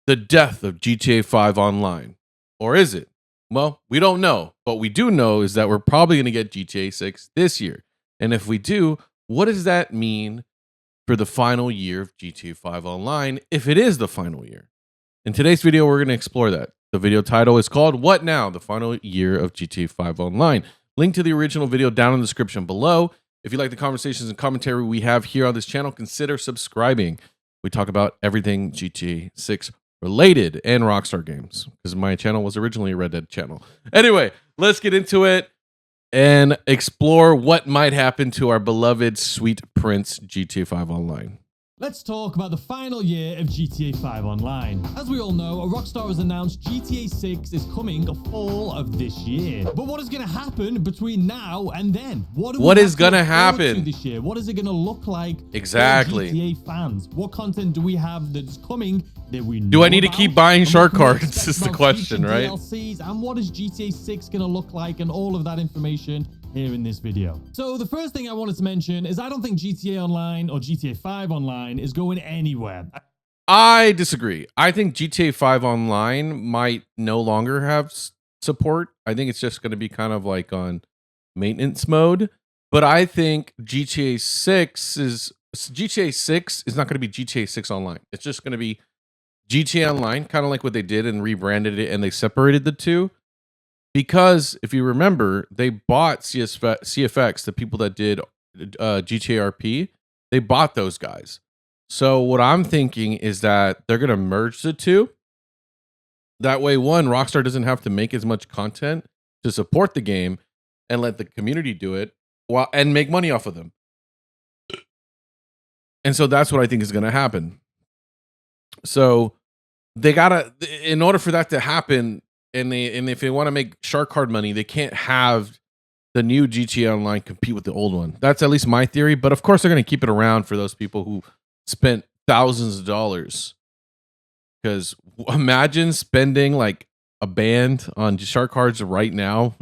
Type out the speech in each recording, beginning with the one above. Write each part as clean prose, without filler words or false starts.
the death of GTA 5 Online? Or is it? Well, we don't know. What we do know is that we're probably going to get GTA 6 this year. And if we do, what does that mean for the final year of GTA 5 Online, if it is the final year? In today's video, we're going to explore that. The video title is called What Now? The Final Year of GTA 5 Online. Link to the original video down in the description below. If you like the conversations and commentary we have here on this channel, consider subscribing. We talk about everything GTA 6 related and Rockstar Games, because my channel was originally a Red Dead channel. Anyway, let's get into it and explore what might happen to our beloved Sweet Prince GTA 5 Online. Let's talk about the final year of GTA 5 Online. As we all know, Rockstar has announced GTA 6 is coming fall of this year. But what is going to happen between now and then? What is going to happen this year? What is it going to look like? Exactly. For GTA fans? What content do we have that's coming that we know Do I need to about? keep buying shark cards? Is the question, right? DLCs, and what is GTA 6 going to look like, and all of that information here in this video. So the first thing I wanted to mention is I don't think GTA Online or GTA 5 Online is going anywhere. I disagree. I think GTA 5 Online might no longer have support. I think it's just going to be kind of like on maintenance mode. But I think GTA 6 is not going to be GTA 6 Online. It's just going to be GTA Online, kind of like what they did and rebranded it, and they separated the two. Because if you remember, they bought CFX, the people that did GTA RP, they bought those guys. So what I'm thinking is that they're going to merge the two. That way, one, Rockstar doesn't have to make as much content to support the game and let the community do it and make money off of them. And so that's what I think is going to happen. So they gotta, in order for that to happen, and if they want to make shark card money, they can't have the new GTA Online compete with the old one. That's at least my theory. But of course, they're going to keep it around for those people who spent thousands of dollars. Because imagine spending like a band on shark cards right now,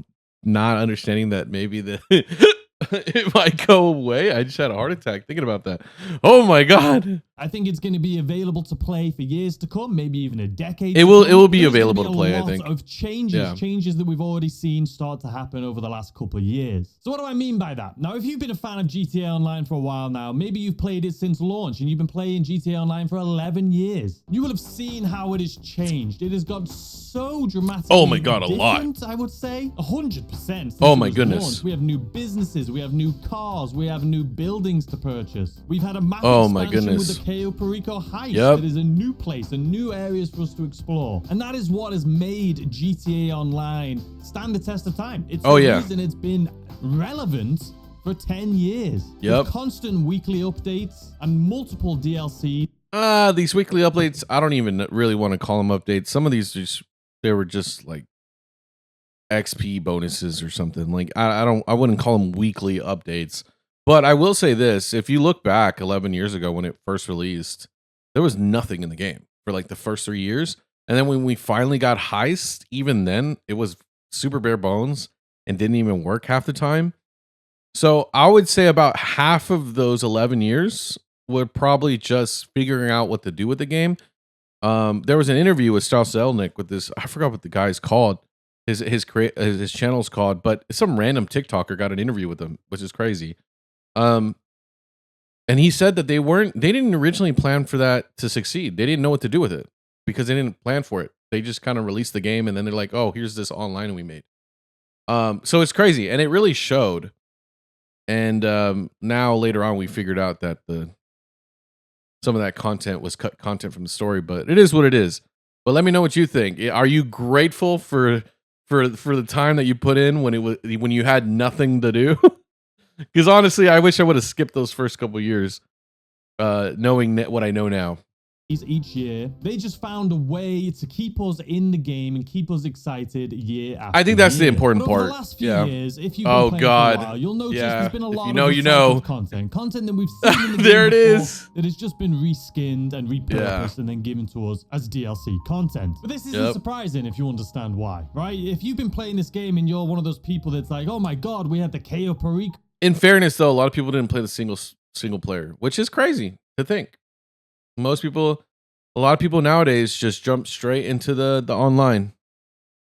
not understanding that maybe it might go away. I just had a heart attack thinking about that. Oh my God. I think it's going to be available to play for years to come, maybe even a decade. It will be available to play, I think. Of changes that we've already seen start to happen over the last couple of years. So what do I mean by that? Now, if you've been a fan of GTA Online for a while now, maybe you've played it since launch and you've been playing GTA Online for 11 years. You will have seen how it has changed. It has got so dramatically Oh my God, a lot. I would say 100%. Oh my goodness. Launched. We have new businesses, we have new cars, we have new buildings to purchase. We've had a massive Oh my expansion goodness. with the Cayo Perico heist. Yep. That is a new place, a new areas for us to explore. And that is what has made GTA Online stand the test of time. It's the reason it's been relevant for 10 years. Yep. With constant weekly updates and multiple DLC. These weekly updates, I don't even really want to call them updates. Some of these they were just like XP bonuses or something. Like I wouldn't call them weekly updates. But I will say this, if you look back 11 years ago when it first released, there was nothing in the game for like the first 3 years. And then when we finally got Heist, even then it was super bare bones and didn't even work half the time. So I would say about half of those 11 years were probably just figuring out what to do with the game. There was an interview with Strauss Zelnick with this, I forgot what the guy's called. His channel's called, but some random TikToker got an interview with him, which is crazy. And he said that they didn't originally plan for that to succeed. They didn't know what to do with it because they didn't plan for it. They just kind of released the game and then they're like, oh, here's this online we made. So it's crazy. And it really showed. And now later on, we figured out that some of that content was cut content from the story, but it is what it is. But let me know what you think. Are you grateful for the time that you put in when you had nothing to do? Because honestly, I wish I would have skipped those first couple years, knowing what I know now. Each year, they just found a way to keep us in the game and keep us excited year after I think that's year. the important But over part. The last few years, if you've been Oh playing God, for a while, you'll notice there's been a lot of you know content that we've seen in the there game it before is. that has just been reskinned and repurposed and then given to us as DLC content. But this isn't surprising if you understand why, right? If you've been playing this game and you're one of those people that's like, oh my God, we had the Cayo Perico. In fairness, though, a lot of people didn't play the single player, which is crazy to think. Most people A lot of people nowadays just jump straight into the online.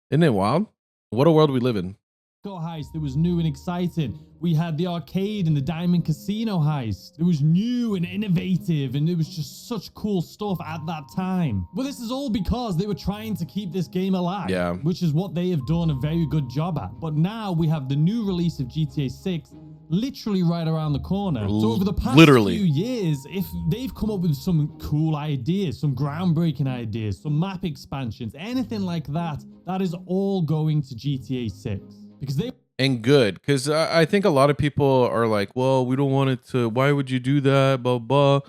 Isn't it wild? What a world we live in. Heist that was new and exciting. We had the arcade and the Diamond Casino heist. It was new and innovative, and it was just such cool stuff at that time. Well, this is all because they were trying to keep this game alive, Yeah. which is what they have done a very good job at. But now we have the new release of GTA 6 literally right around the corner. So over the past few years, if they've come up with some cool ideas, some groundbreaking ideas, some map expansions, anything like that, that is all going to GTA 6. Because they And good, because I think a lot of people are like, well, we don't want it to, why would you do that, blah blah.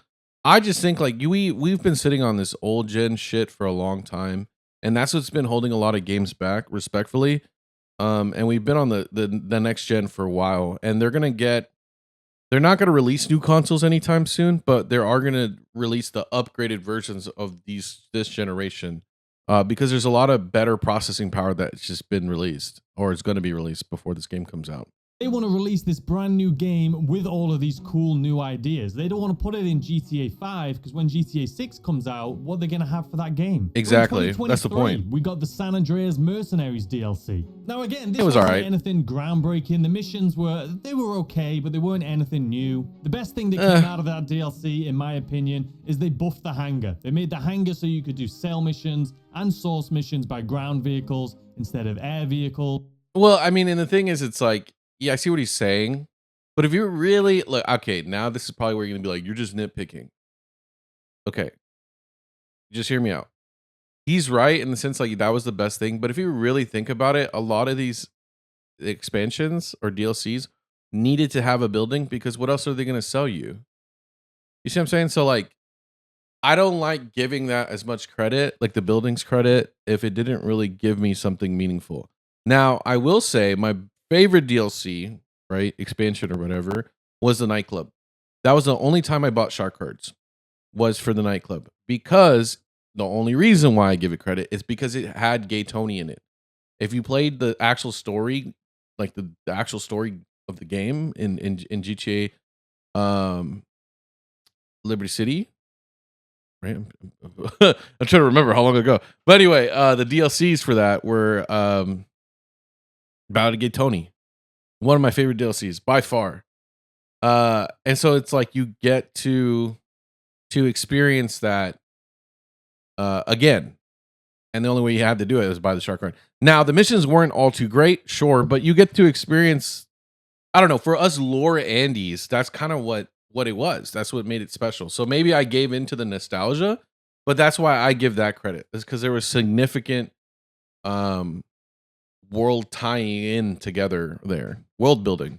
I just think like we've been sitting on this old gen shit for a long time, and that's what's been holding a lot of games back, respectfully. And we've been on the next gen for a while, and they're not gonna release new consoles anytime soon, but they are gonna release the upgraded versions of this generation. Because there's a lot of better processing power that's just been released, or is going to be released before this game comes out. They want to release this brand new game with all of these cool new ideas. They don't want to put it in GTA 5 because when GTA 6 comes out, what are they going to have for that game? Exactly. That's the point. We got the San Andreas Mercenaries DLC. Now again, this was wasn't alright. anything groundbreaking. The missions were okay, but they weren't anything new. The best thing that came out of that DLC, in my opinion, is they buffed the hangar. They made the hangar so you could do sail missions and source missions by ground vehicles instead of air vehicles. Well, I mean, and the thing is, it's like, yeah, I see what he's saying, but if you really look, okay, now this is probably where you're gonna be like, you're just nitpicking. Okay, just hear me out. He's right in the sense like that was the best thing, but if you really think about it, a lot of these expansions or DLCs needed to have a building because what else are they gonna sell you? You see what I'm saying? So like, I don't like giving that as much credit, like the buildings credit, if it didn't really give me something meaningful. Now, I will say my favorite DLC, right, expansion or whatever, was the nightclub. That was the only time I bought shark cards, was for the nightclub. Because the only reason why I give it credit is because it had Gay Tony in it. If you played the actual story, like the actual story of the game in GTA Liberty City, right? I'm trying to remember how long ago. But anyway, the DLCs for that were About to Get Tony. One of my favorite DLCs by far. And so it's like you get to experience that again. And the only way you had to do it was buy the shark card. Now, the missions weren't all too great, sure, but you get to experience, I don't know, for us lore Andes, that's kind of what it was. That's what made it special. So maybe I gave into the nostalgia, but that's why I give that credit. It's because there was significant world tying in together there, world building,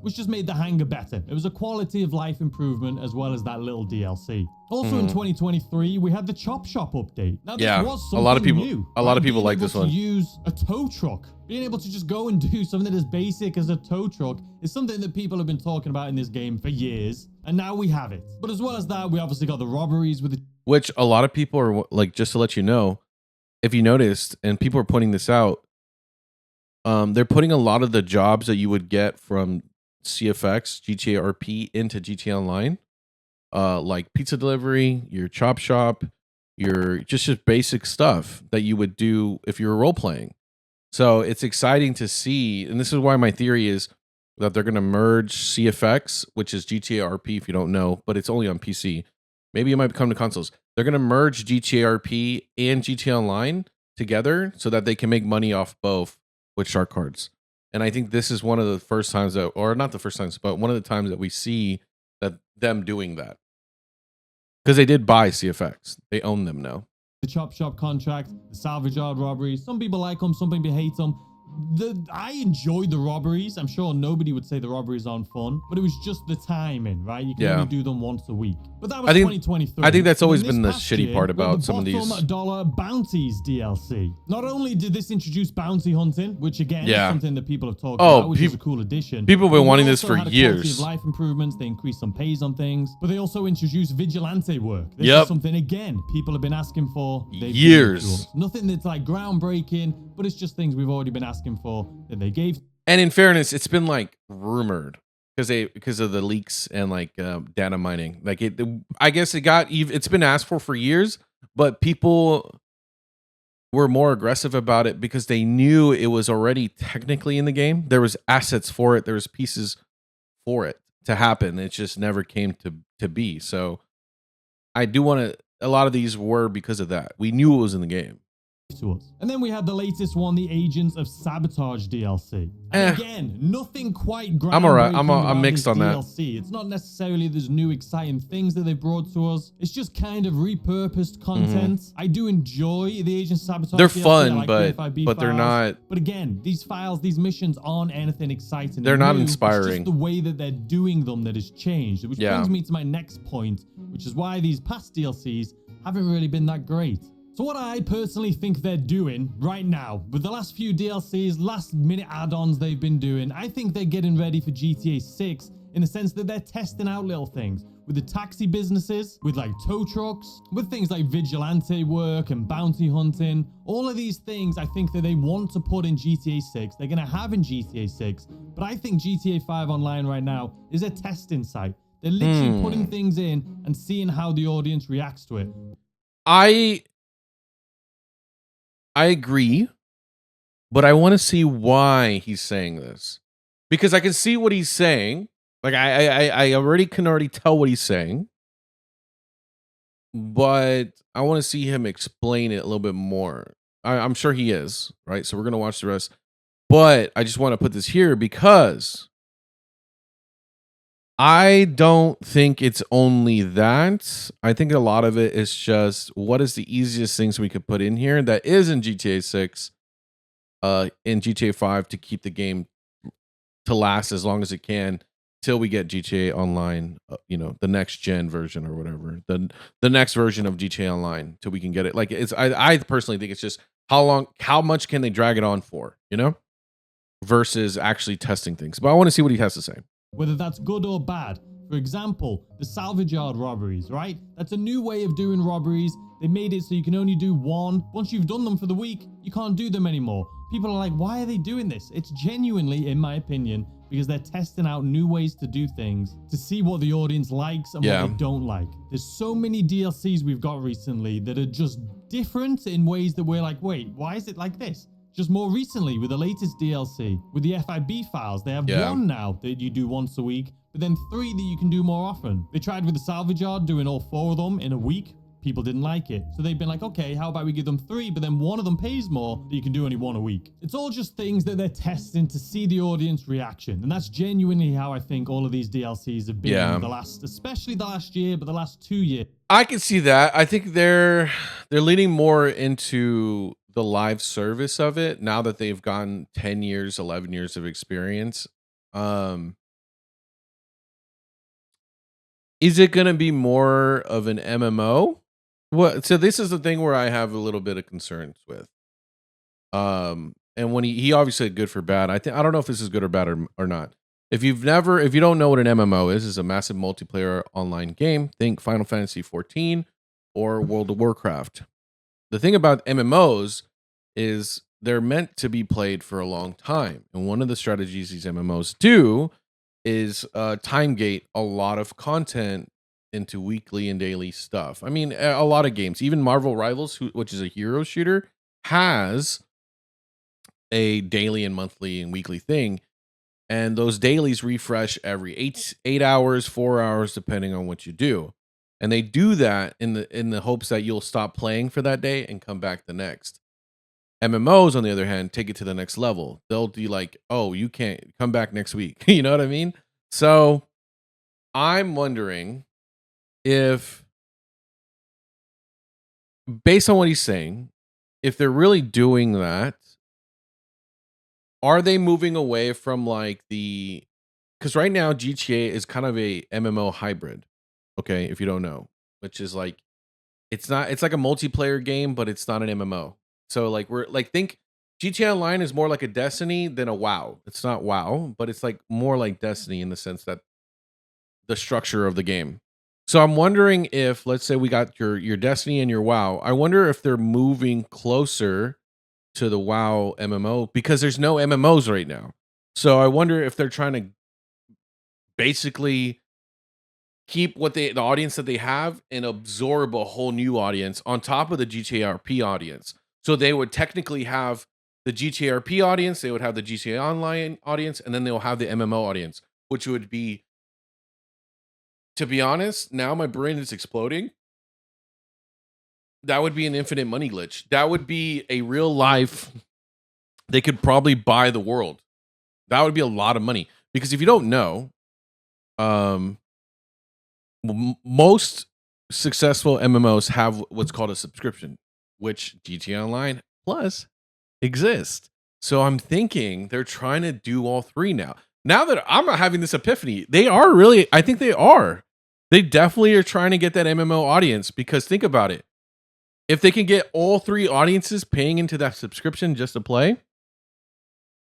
which just made the hangar better. It was a quality of life improvement as well as that little DLC. Also in 2023, we had the Chop Shop update. Now, this was something a lot of people, new. a lot of people like this one. Use a tow truck. Being able to just go and do something as basic as a tow truck is something that people have been talking about in this game for years, and now we have it. But as well as that, we obviously got the robberies with the... Which a lot of people are like, just to let you know, if you noticed, and people are pointing this out, they're putting a lot of the jobs that you would get from CFX, GTA RP into GTA Online, like pizza delivery, your chop shop, your just basic stuff that you would do if you were role playing. So it's exciting to see, and this is why my theory is that they're going to merge CFX, which is GTA RP, if you don't know, but it's only on PC. Maybe it might come to consoles. They're going to merge GTA RP and GTA Online together so that they can make money off both with shark cards. And I think this is one of the first times that, or not the first times, but one of the times that we see that them doing that. Because they did buy CFX. They own them now. The Chop Shop contract, the salvage yard robberies. Some people like them, some people hate them. I enjoyed the robberies. I'm sure nobody would say the robberies aren't fun, but it was just the timing, right? You can only do them once a week. But that was 2023. I think that's always been the shitty part about some of these. $dollar bounties DLC. Not only did this introduce bounty hunting, which again is something that people have talked about, which is a cool addition. People have been wanting this for years. Quality of life improvements. They increased some pays on things, but they also introduced vigilante work. This is something again people have been asking for years. Nothing that's like groundbreaking, but it's just things we've already been asking for that they gave. And in fairness, it's been like rumored because of the leaks and like data mining. Like I guess it's been asked for years, but people were more aggressive about it because they knew it was already technically in the game. There was assets for it. There was pieces for it to happen. It just never came to be. So I do want to. A lot of these were because of that. We knew it was in the game. To us. And then we had the latest one, the Agents of Sabotage DLC. And again, nothing quite groundbreaking. I'm alright. I'm mixed on DLC. that. It's not necessarily there's new exciting things that they've brought to us. It's just kind of repurposed content. I do enjoy the Agents of Sabotage. They're DLC. fun, like but they're not. But again, these files, these missions aren't anything exciting. They're not new. inspiring. It's just the way that they're doing them that has changed. Which brings me to my next point, which is why these past DLCs haven't really been that great. So what I personally think they're doing right now, with the last few DLCs, last minute add-ons they've been doing, I think they're getting ready for GTA 6 in the sense that they're testing out little things with the taxi businesses, with like tow trucks, with things like vigilante work and bounty hunting. All of these things I think that they want to put in GTA 6, they're going to have in GTA 6, but I think GTA 5 Online right now is a testing site. They're literally putting things in and seeing how the audience reacts to it. I agree, but I want to see why he's saying this, because I can see what he's saying. Like I already can tell what he's saying, but I want to see him explain it a little bit more. I'm sure he is, right? So we're gonna watch the rest, but I just want to put this here because I don't think it's only that. I think a lot of it is just what is the easiest things we could put in here that is in GTA 6, in GTA 5 to keep the game to last as long as it can till we get GTA Online, the next gen version or whatever, the next version of GTA Online till we can get it. Like I personally think it's just how much can they drag it on for, versus actually testing things. But I want to see what he has to say. Whether that's good or bad. For example, the salvage yard robberies, right? That's a new way of doing robberies. They made it so you can only do one. Once you've done them for the week, you can't do them anymore. People are like, why are they doing this? It's genuinely, in my opinion, because they're testing out new ways to do things to see what the audience likes and what they don't like. There's so many DLCs we've got recently that are just different in ways that we're like, wait, why is it like this? Just more recently with the latest DLC, with the FIB files, they have one now that you do once a week, but then 3 that you can do more often. They tried with the salvage yard doing all 4 of them in a week. People didn't like it. So they've been like, okay, how about we give them 3, but then 1 of them pays more, that you can do only 1 a week. It's all just things that they're testing to see the audience reaction. And that's genuinely how I think all of these DLCs have been especially the last year, but the last 2 years. I can see that. I think they're leaning more into the live service of it now that they've gotten 10 years, 11 years of experience. Is it going to be more of an MMO? So this is the thing where I have a little bit of concerns with. And when he obviously said good for bad, I don't know if this is good or bad or not. If you don't know what an MMO is a massive multiplayer online game. Think Final Fantasy 14 or World of Warcraft. The thing about MMOs is they're meant to be played for a long time. And one of the strategies these MMOs do is time gate a lot of content into weekly and daily stuff. I mean, a lot of games, even Marvel Rivals, which is a hero shooter, has a daily and monthly and weekly thing. And those dailies refresh every 8 hours, 4 hours, depending on what you do. And they do that in the hopes that you'll stop playing for that day and come back the next. MMOs, on the other hand, take it to the next level. They'll be like, oh, you can't come back next week. You know what I mean? So I'm wondering if, based on what he's saying, if they're really doing that, are they moving away from because right now GTA is kind of a MMO hybrid. Okay, if you don't know, which is like, it's like a multiplayer game, but it's not an MMO. So think GTA Online is more like a Destiny than a WoW. It's not WoW, but it's like more like Destiny in the sense that the structure of the game. So I'm wondering if, let's say we got your Destiny and your WoW, I wonder if they're moving closer to the WoW MMO because there's no MMOs right now. So I wonder if they're trying to basically keep the audience that they have and absorb a whole new audience on top of the GTRP audience. So they would technically have the GTRP audience, they would have the GTA Online audience, and then they'll have the MMO audience, which would be, to be honest, now my brain is exploding. That would be an infinite money glitch. That would be a real life. They could probably buy the world. That would be a lot of money. Because if you don't know, most successful MMOs have what's called a subscription, which GTA Online Plus exists. So I'm thinking they're trying to do all three now. Now that I'm having this epiphany, they are really, I think they are. They definitely are trying to get that MMO audience, because think about it. If they can get all three audiences paying into that subscription just to play,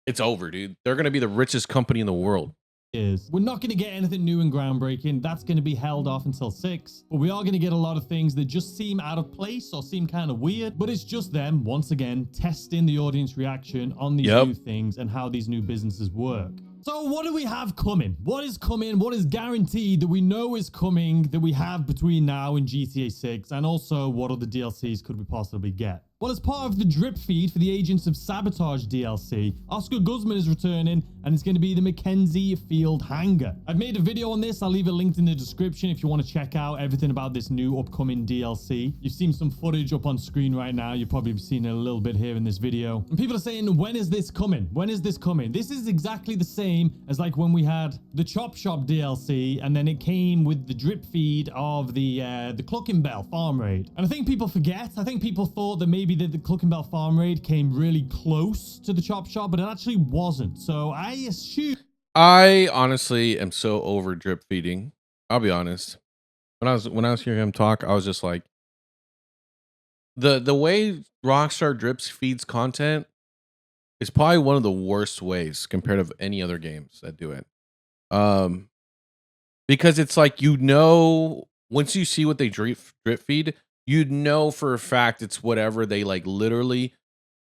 it's over, dude. They're going to be the richest company in the world. We're not going to get anything new and groundbreaking. That's going to be held off until 6. But we are going to get a lot of things that just seem out of place or seem kind of weird. But it's just them, once again, testing the audience reaction on these new things and how these new businesses work. So what do we have coming? What is coming? What is guaranteed that we know is coming that we have between now and GTA 6? And also, what other DLCs could we possibly get? Well, as part of the drip feed for the Agents of Sabotage DLC, Oscar Guzman is returning, and it's going to be the Mackenzie Field Hangar. I've made a video on this. I'll leave it linked in the description if you want to check out everything about this new upcoming DLC. You've seen some footage up on screen right now. You've probably seen it a little bit here in this video. And people are saying, when is this coming? When is this coming? This is exactly the same as like when we had the Chop Shop DLC, and then it came with the drip feed of the Cluckenbell Farm Raid. And I think people forget. I think people thought that maybe the Cluckenbell Farm Raid came really close to the Chop Shop, but it actually wasn't. So I assume... I honestly am so over drip feeding. I'll be honest. When I was hearing him talk, I was just like, the way Rockstar drips feeds content is probably one of the worst ways compared to any other games that do it. Because it's like, once you see what they drip feed, you'd know for a fact it's whatever they like literally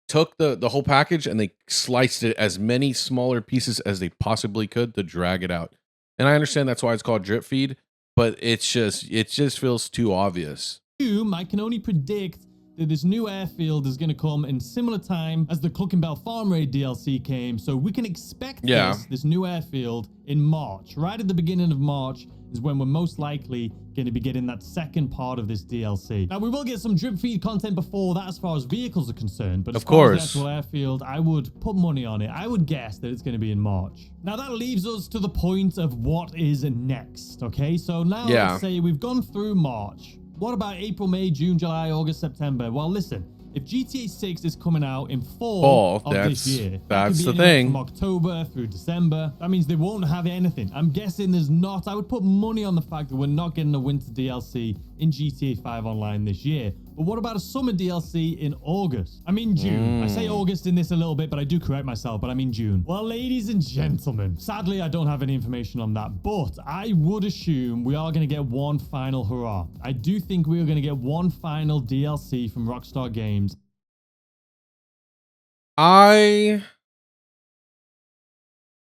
took the whole package and they sliced it as many smaller pieces as they possibly could to drag it out. And I understand that's why it's called drip feed, but it just feels too obvious. I can only predict that this new airfield is going to come in similar time as the Cluckenbell Farm Raid DLC came. So we can expect this new airfield in March. Right at the beginning of March is when we're most likely going to be getting that second part of this DLC. Now, we will get some drip feed content before that as far as vehicles are concerned. But as far as the actual airfield, I would put money on it. I would guess that it's going to be in March. Now, that leaves us to the point of what is next. Okay, so now let's say we've gone through March. What about April, May, June, July, August, September? Well, listen, if GTA 6 is coming out in fall of this year, that's the thing. From October through December, that means they won't have anything. I'm guessing there's not. I would put money on the fact that we're not getting a winter DLC in GTA 5 Online this year. But what about a summer DLC in August? I mean June. I say August in this a little bit, but I do correct myself, but I mean June. Well, ladies and gentlemen, sadly, I don't have any information on that, but I would assume we are going to get one final hurrah. I do think we are going to get one final DLC from Rockstar Games.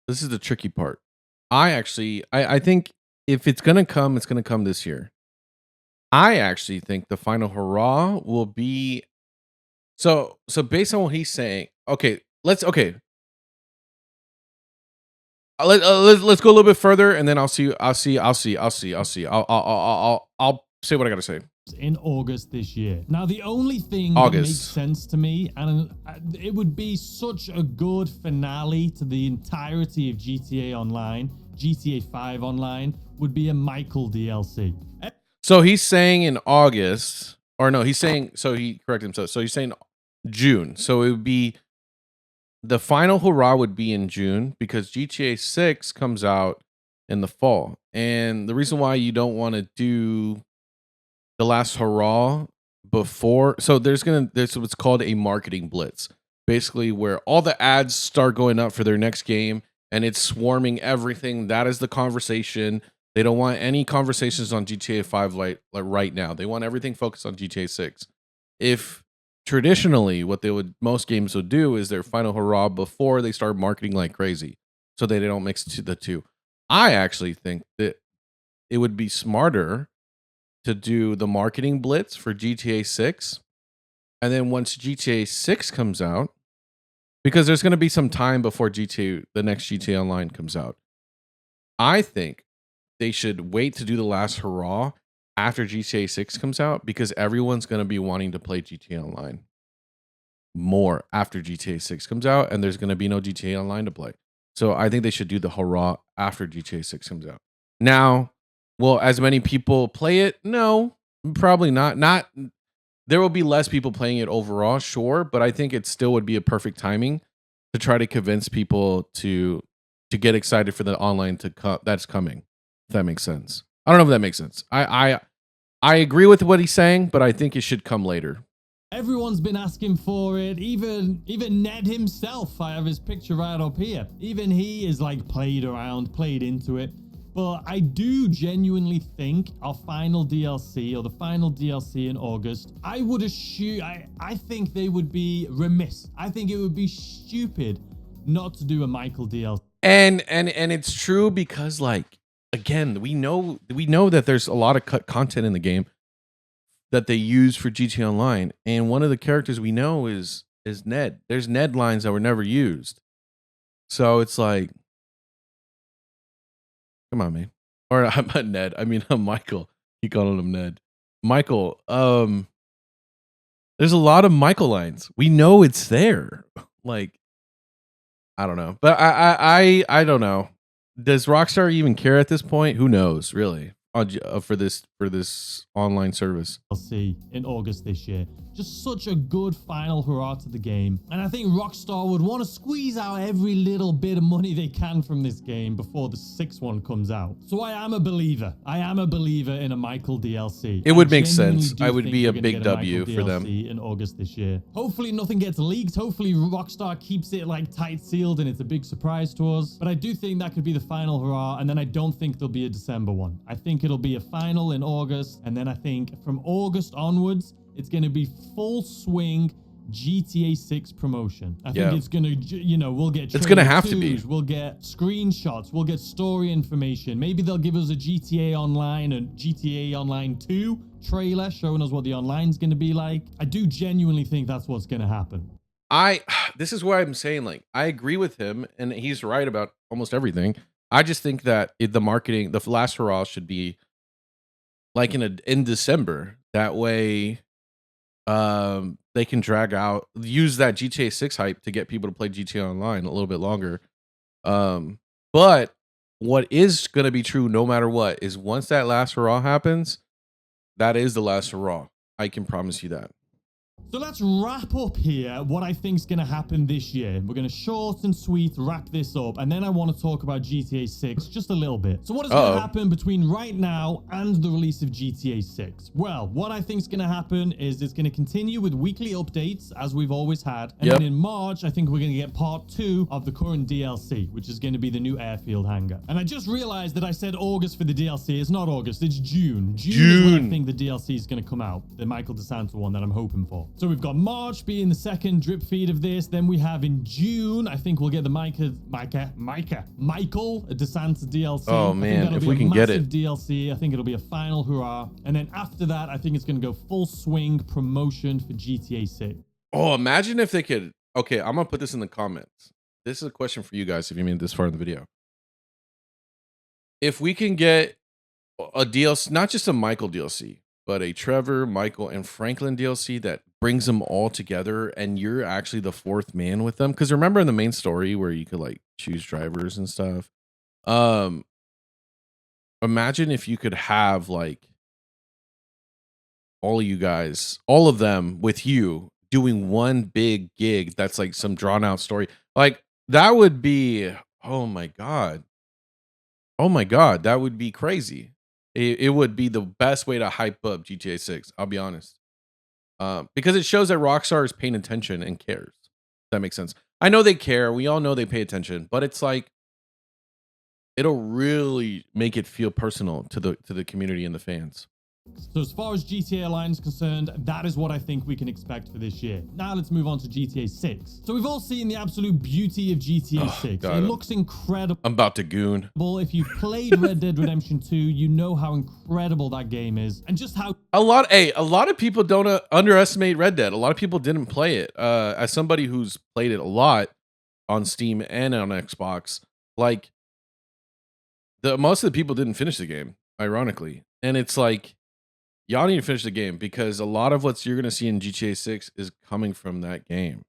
This is the tricky part. I think if it's going to come, it's going to come this year. I actually think the final hurrah will be so based on what he's saying. Let's go a little bit further, and then I'll say what I gotta say. In August this year. Now, the only thing that makes sense to me, and it would be such a good finale to the entirety of GTA Online, GTA 5 Online, would be a Michael DLC. So he's saying in August, or no, so he corrected himself. So he's saying June. So it would be, the final hurrah would be in June, because GTA 6 comes out in the fall. And the reason why you don't want to do the last hurrah before, so there's what's called a marketing blitz, basically where all the ads start going up for their next game and it's swarming everything. That is the conversation. They don't want any conversations on GTA 5 like right now. They want everything focused on GTA 6. If traditionally what most games would do is their final hurrah before they start marketing like crazy, so they don't mix the two. I actually think that it would be smarter to do the marketing blitz for GTA 6. And then once GTA 6 comes out, because there's going to be some time before the next GTA Online comes out. I think they should wait to do the last hurrah after GTA 6 comes out, because everyone's going to be wanting to play GTA Online more after GTA 6 comes out, and there's going to be no GTA Online to play. So I think they should do the hurrah after GTA 6 comes out. Now, will as many people play it? No, probably not. There will be less people playing it overall, sure, but I think it still would be a perfect timing to try to convince people to get excited for the online that's coming. If that makes sense. I don't know if that makes sense. I agree with what he's saying, but I think it should come later. Everyone's been asking for it. Even Ned himself, I have his picture right up here. Even he is like played into it. But I do genuinely think our final DLC, or the final DLC in August, I would assume, I think they would be remiss. I think it would be stupid not to do a Michael DLC. And it's true, because like, again, we know that there's a lot of cut content in the game that they use for GTA Online, and one of the characters we know is Ned. There's Ned lines that were never used, so it's like, come on, man. Or I'm not Ned. I mean, I'm Michael. Keep calling him Ned. Michael. There's a lot of Michael lines. We know it's there. Like, I don't know, but I don't know. Does Rockstar even care at this point? Who knows, really? For this online service. DLC in August this year. Just such a good final hurrah to the game. And I think Rockstar would want to squeeze out every little bit of money they can from this game before the 6th one comes out. So I am a believer. I am a believer in a Michael DLC. It would make sense. I would be a big W for them in August this year. Hopefully nothing gets leaked. Hopefully Rockstar keeps it like tight sealed and it's a big surprise to us. But I do think that could be the final hurrah. And then I don't think there'll be a December one. I think it'll be a final in August. And then I think from August onwards, it's going to be full swing GTA 6 promotion. I think it's going to, we'll get it's going to have to be. We'll get screenshots. We'll get story information. Maybe they'll give us a GTA Online and GTA Online 2 trailer showing us what the online's going to be like. I do genuinely think that's what's going to happen. This is why I'm saying, like, I agree with him, and he's right about almost everything. I just think that the marketing, the last hurrah should be like in December. That way, they can use that GTA 6 hype to get people to play GTA Online a little bit longer. But what is going to be true no matter what is once that last hurrah happens, that is the last hurrah. I can promise you that. So let's wrap up here what I think is going to happen this year. We're going to short and sweet wrap this up, and then I want to talk about GTA 6 just a little bit. So what is going to happen between right now and the release of GTA 6? Well, what I think is going to happen is it's going to continue with weekly updates as we've always had. And then in March, I think we're going to get part 2 of the current DLC, which is going to be the new airfield hangar. And I just realized that I said August for the DLC. It's not August, it's June. June is when I think the DLC is going to come out, the Michael DeSanta one that I'm hoping for. So we've got March being the second drip feed of this. Then we have in June, I think we'll get the Michael DeSanta DLC. Oh man, if we can get it. DLC. I think it'll be a final hurrah. And then after that, I think it's going to go full swing promotion for GTA 6. Oh, imagine if they could. Okay, I'm going to put this in the comments. This is a question for you guys if you made it this far in the video. If we can get a DLC, not just a Michael DLC, but a Trevor, Michael, and Franklin DLC that brings them all together, and you're actually the 4th man with them. Because remember in the main story where you could like choose drivers and stuff. Imagine if you could have like all of you guys, all of them with you doing one big gig that's like some drawn out story. Like that would be, oh my God, that would be crazy. It would be the best way to hype up GTA 6. I'll be honest. Because it shows that Rockstar is paying attention and cares. If that makes sense. I know they care. We all know they pay attention, but it's like, it'll really make it feel personal to the community and the fans. So as far as GTA Online is concerned, that is what I think we can expect for this year. Now let's move on to GTA 6. So we've all seen the absolute beauty of GTA 6. God. It looks incredible. I'm about to goon. If you've played Red Dead Redemption 2, you know how incredible that game is and just how A lot of people don't underestimate Red Dead. A lot of people didn't play it. As somebody who's played it a lot on Steam and on Xbox, like most of the people didn't finish the game, ironically. And it's like, y'all need to finish the game because a lot of what you're going to see in GTA 6 is coming from that game.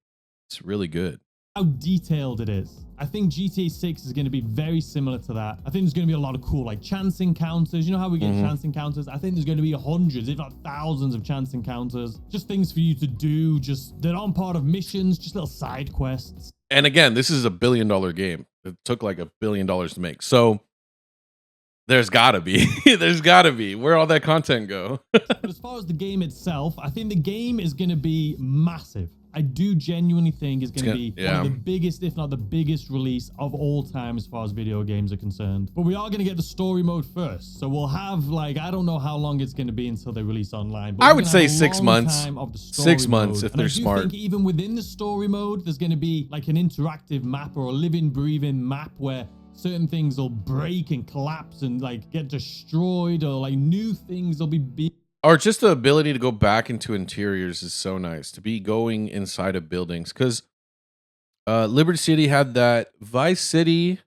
It's really good. how detailed it is. I think GTA 6 is going to be very similar to that. I think there's going to be a lot of cool like chance encounters. You know how we get chance encounters? I think there's going to be hundreds, if not thousands of chance encounters. Just things for you to do, just that aren't part of missions, just little side quests. And again, this is $1 billion game. It took like $1 billion to make. So there's gotta be. There's gotta be. Where'd all that content go? But as far as the game itself, I think the game is going to be massive. I do genuinely think it's going to be one of the biggest, if not the biggest release of all time as far as video games are concerned. But we are going to get the story mode first. So we'll have like, I don't know how long it's going to be until they release online. But I would say 6 months. 6 months if they're smart. I think even within the story mode, there's going to be like an interactive map or a living, breathing map where certain things will break and collapse and like get destroyed, or like new things will be big. Or just the ability to go back into interiors is so nice. To be going inside of buildings. Because Liberty City had that. Vice City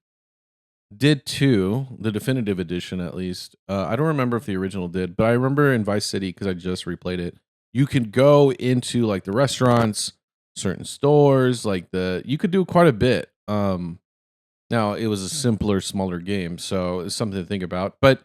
did too. The definitive edition, at least. I don't remember if the original did. But I remember in Vice City, because I just replayed it, you could go into like the restaurants, certain stores. Like you could do quite a bit. Now, it was a simpler, smaller game. So it's something to think about. But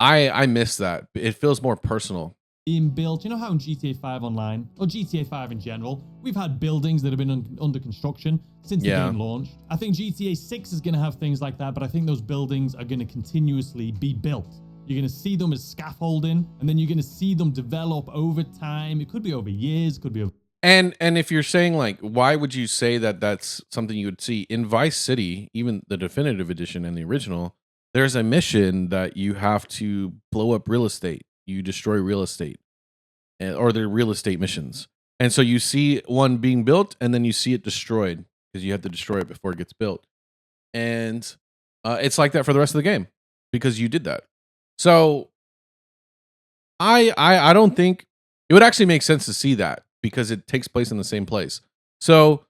I miss that. It feels more personal. Being built, you know how in GTA 5 Online, or GTA 5 in general, we've had buildings that have been under construction since the game launched. I think GTA 6 is going to have things like that, but I think those buildings are going to continuously be built. You're going to see them as scaffolding, and then you're going to see them develop over time. It could be over years, it could be over... And if you're saying like, why would you say that that's something you would see in Vice City, even the definitive edition and the original? There's a mission that you have to blow up real estate. You destroy real estate, or they're real estate missions. And so you see one being built, and then you see it destroyed because you have to destroy it before it gets built. And it's like that for the rest of the game because you did that. So I don't think it would actually make sense to see that because it takes place in the same place. So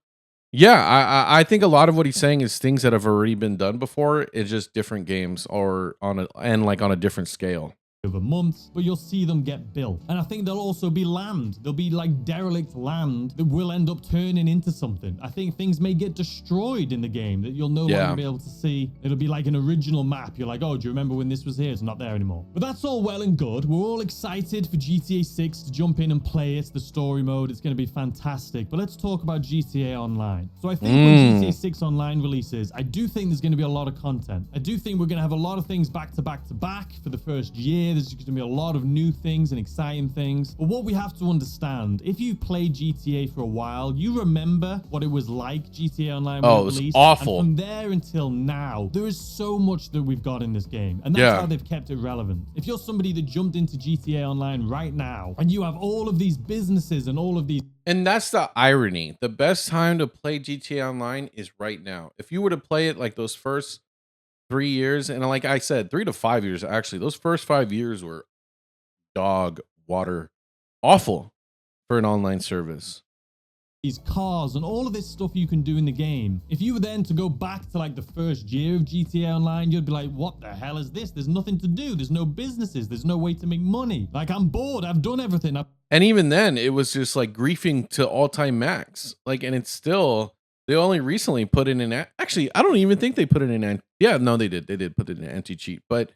yeah, I think a lot of what he's saying is things that have already been done before. It's just different games or on a different scale. Over months, but you'll see them get built. And I think there'll also be land. There'll be like derelict land that will end up turning into something. I think things may get destroyed in the game that you'll no longer be able to see. It'll be like an original map. You're like, oh, do you remember when this was here? It's not there anymore. But that's all well and good. We're all excited for GTA 6 to jump in and play it. The story mode, it's going to be fantastic. But let's talk about GTA Online. So I think when GTA 6 Online releases, I do think there's going to be a lot of content. I do think we're going to have a lot of things back to back to back for the first year. There's going to be a lot of new things and exciting things. But what we have to understand, if you played GTA for a while, you remember what it was like GTA Online when it was released. awful. And from there until now, there is so much that we've got in this game. And that's how they've kept it relevant. If you're somebody that jumped into GTA Online right now, and you have all of these businesses and all of these... And that's the irony. The best time to play GTA Online is right now. If you were to play it like those first 3 years, and like I said, 3 to 5 years, actually, those first 5 years were dog water awful for an online service. These cars and all of this stuff you can do in the game. If you were then to go back to like the first year of GTA Online, you'd be like, what the hell is this? There's nothing to do. There's no businesses. There's no way to make money. Like, I'm bored. I've done everything. And even then, it was just like griefing to all-time max. Like, and it's still... They only recently put in an... Actually, I don't even think they put it in... Yeah, no, they did. They did put it in anti-cheat. But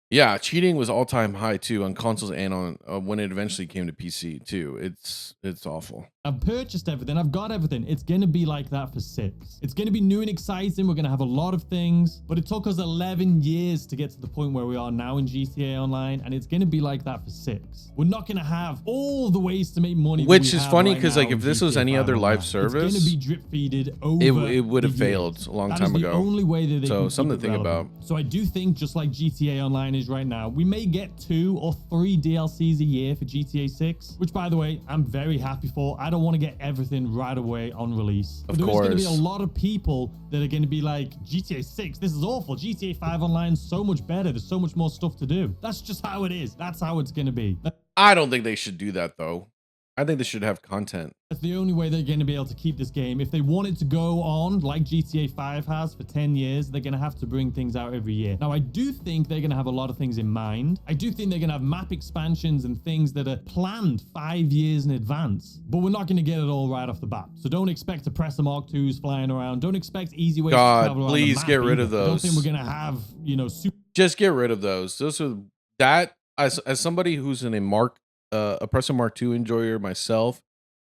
yeah, cheating was all-time high, too, on consoles and on when it eventually came to PC, too. It's awful. I've purchased everything. I've got everything. It's going to be like that for 6. It's going to be new and exciting. We're going to have a lot of things. But it took us 11 years to get to the point where we are now in GTA Online. And it's going to be like that for 6. We're not going to have all the ways to make money. Which is funny because like if this was any other live service, it's going to be drip-feeded over it would have failed a long time ago. The only way that they so something to think about. So I do think just like GTA Online Online is right now, we may get 2 or 3 DLCs a year for GTA 6, which by the way, I'm very happy for. I don't want to get everything right away on release. But there's going to be a lot of people that are going to be like, GTA 6, this is awful. GTA 5 Online is so much better. There's so much more stuff to do. That's just how it is. That's how it's going to be. I don't think they should do that though. I think they should have content. That's the only way they're going to be able to keep this game. If they want it to go on like GTA 5 has for 10 years, they're going to have to bring things out every year. Now, I do think they're going to have a lot of things in mind. I do think they're going to have map expansions and things that are planned 5 years in advance, but we're not going to get it all right off the bat. So don't expect Oppressor Mark IIs flying around. Don't expect easy ways to travel around please the map get rid either. of those. I don't think we're going to have, you know, just get rid of those. Those are that as somebody who's in a Oppressor Mark II enjoyer myself,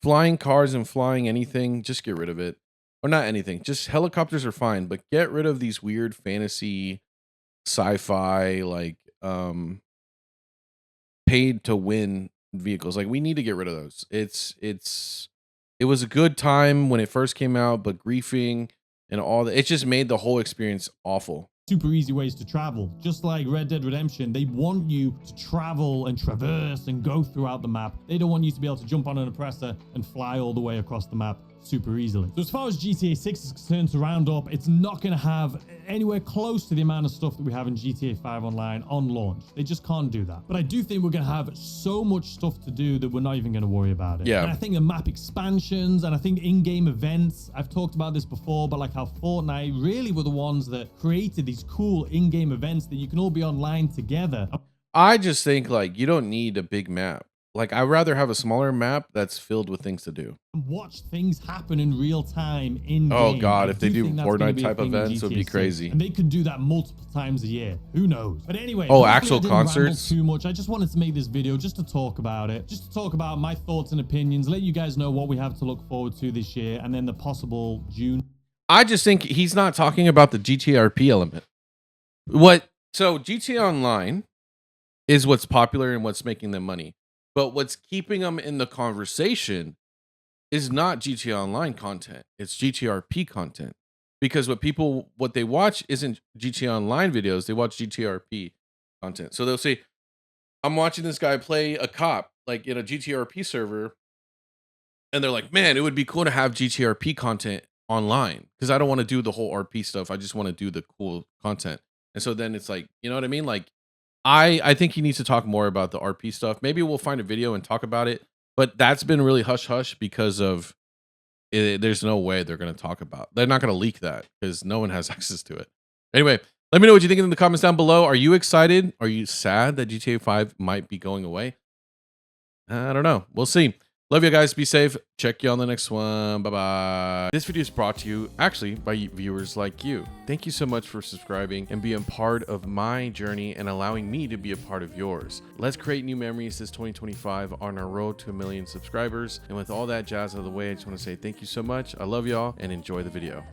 flying cars and flying anything, just get rid of it. Or not anything, just helicopters are fine, but get rid of these weird fantasy sci-fi like paid to win vehicles. Like, we need to get rid of those. It was a good time when it first came out, but griefing and all that, it just made the whole experience awful. Super easy ways to travel. Just like Red Dead Redemption, they want you to travel and traverse and go throughout the map. They don't want you to be able to jump on an oppressor and fly all the way across the map super easily. So as far as GTA 6 is concerned, to round up, it's not going to have anywhere close to the amount of stuff that we have in GTA 5 Online on launch. They just can't do that. But I do think we're going to have so much stuff to do that we're not even going to worry about it. Yeah. And I think the map expansions and I think in-game events, I've talked about this before, but like how Fortnite really were the ones that created these cool in-game events that you can all be online together. I just think like you don't need a big map. Like, I'd rather have a smaller map that's filled with things to do. Watch things happen in real time in game. Oh God, if they do think that's Fortnite be a type thing in events, it would be GTA 6. crazy. And they could do that multiple times a year. Who knows? But anyway, oh, hopefully actual I didn't ramble concerts? too much. I just wanted to make this video just to talk about it, just to talk about my thoughts and opinions, let you guys know what we have to look forward to this year, and then the possible June. I just think he's not talking about the GTRP element. So GTA Online is what's popular and what's making them money. But what's keeping them in the conversation is not GTA Online content. It's GTRP content. Because what they watch isn't GTA Online videos. They watch GTRP content. So they'll say, I'm watching this guy play a cop, like in a GTRP server. And they're like, man, it would be cool to have GTRP content online. Because I don't want to do the whole RP stuff. I just want to do the cool content. And so then it's like, you know what I mean? Like, I think he needs to talk more about the RP stuff. Maybe we'll find a video and talk about it. But that's been really hush-hush because of there's no way they're going to talk about. They're not going to leak that because no one has access to it. Anyway, let me know what you think in the comments down below. Are you excited? Are you sad that GTA 5 might be going away? I don't know. We'll see. Love you guys. Be safe. Check you on the next one. Bye-bye. This video is brought to you, actually, by viewers like you. Thank you so much for subscribing and being part of my journey and allowing me to be a part of yours. Let's create new memories this 2025 on our road to 1 million subscribers. And with all that jazz out of the way, I just want to say thank you so much. I love y'all and enjoy the video.